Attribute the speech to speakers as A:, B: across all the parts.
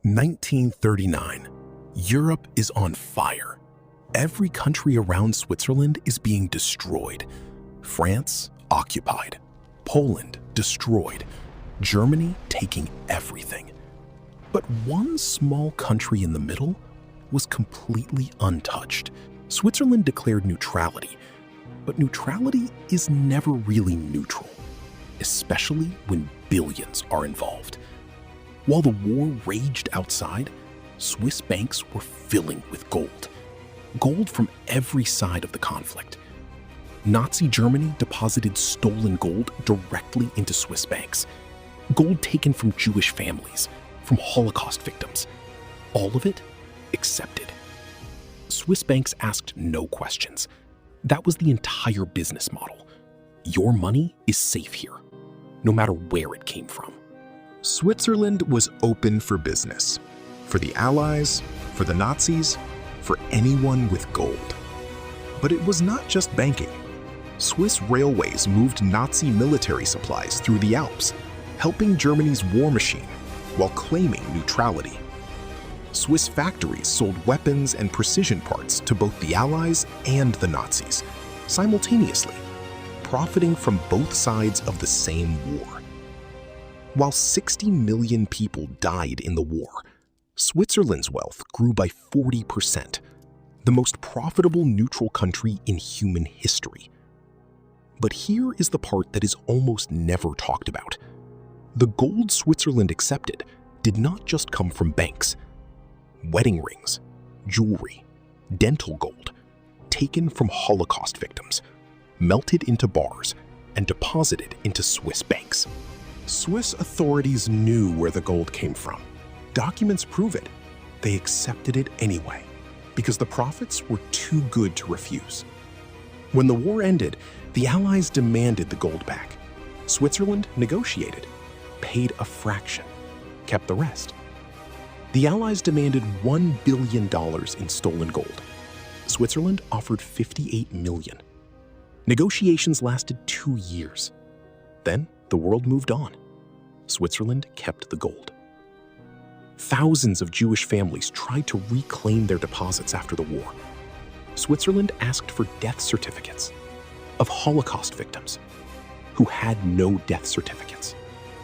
A: 1939. Europe is on fire. Every country around Switzerland is being destroyed. France occupied. Poland destroyed. Germany taking everything. But one small country in the middle was completely untouched. Switzerland declared neutrality, but neutrality is never really neutral, especially when billions are involved. While the war raged outside, Swiss banks were filling with gold. Gold from every side of the conflict. Nazi Germany deposited stolen gold directly into Swiss banks. Gold taken from Jewish families, from Holocaust victims. All of it accepted. Swiss banks asked no questions. That was the entire business model. Your money is safe here, no matter where it came from.
B: Switzerland was open for business. For the Allies, for the Nazis, for anyone with gold. But it was not just banking. Swiss railways moved Nazi military supplies through the Alps, helping Germany's war machine while claiming neutrality. Swiss factories sold weapons and precision parts to both the Allies and the Nazis, simultaneously, profiting from both sides of the same war. While 60 million people died in the war, Switzerland's wealth grew by 40%, the most profitable neutral country in human history. But here is the part that is almost never talked about. The gold Switzerland accepted did not just come from banks. Wedding rings, jewelry, dental gold, taken from Holocaust victims, melted into bars and deposited into Swiss banks. Swiss authorities knew where the gold came from. Documents prove it. They accepted it anyway, because the profits were too good to refuse. When the war ended, the Allies demanded the gold back. Switzerland negotiated, paid a fraction, kept the rest. The Allies demanded $1 billion in stolen gold. Switzerland offered $58 million. Negotiations lasted 2 years. Then the world moved on. Switzerland kept the gold. Thousands of Jewish families tried to reclaim their deposits after the war. Switzerland asked for death certificates of Holocaust victims who had no death certificates.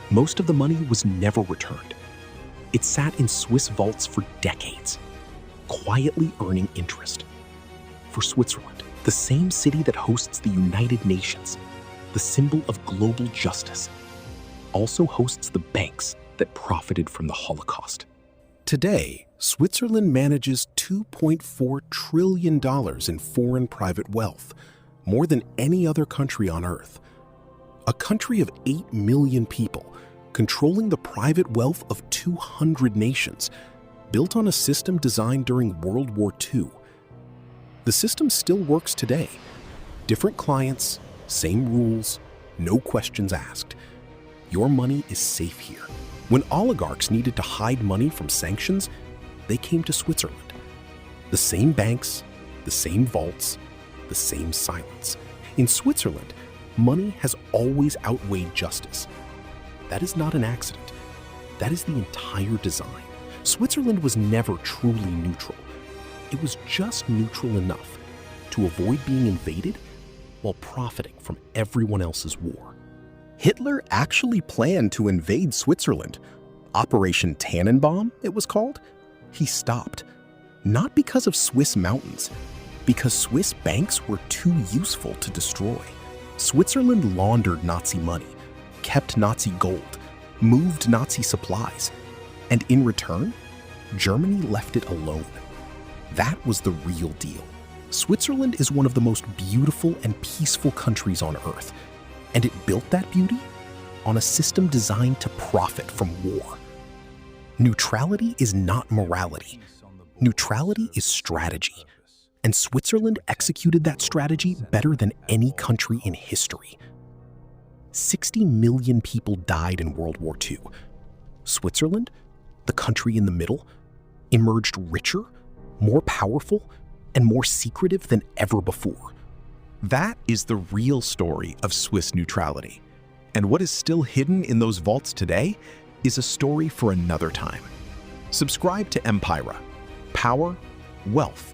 B: Most of the money was never returned. It sat in Swiss vaults for decades, quietly earning interest. For Switzerland, the same city that hosts the United Nations, the symbol of global justice, also hosts the banks that profited from the Holocaust. Today, Switzerland manages $2.4 trillion in foreign private wealth, more than any other country on Earth. A country of 8 million people, controlling the private wealth of 200 nations, built on a system designed during World War II. The system still works today. Different clients, same rules, no questions asked. Your money is safe here. When oligarchs needed to hide money from sanctions, they came to Switzerland. The same banks, the same vaults, the same silence. In Switzerland, money has always outweighed justice. That is not an accident. That is the entire design. Switzerland was never truly neutral. It was just neutral enough to avoid being invaded while profiting from everyone else's war. Hitler actually planned to invade Switzerland. Operation Tannenbaum, it was called. He stopped. Not because of Swiss mountains, because Swiss banks were too useful to destroy. Switzerland laundered Nazi money, kept Nazi gold, moved Nazi supplies, and in return, Germany left it alone. That was the real deal. Switzerland is one of the most beautiful and peaceful countries on Earth, and it built that beauty on a system designed to profit from war. Neutrality is not morality. Neutrality is strategy. And Switzerland executed that strategy better than any country in history. 60 million people died in World War II. Switzerland, the country in the middle, emerged richer, more powerful, and more secretive than ever before. That is the real story of Swiss neutrality. And what is still hidden in those vaults today is a story for another time.
A: Subscribe to EMPYRA. Power, wealth,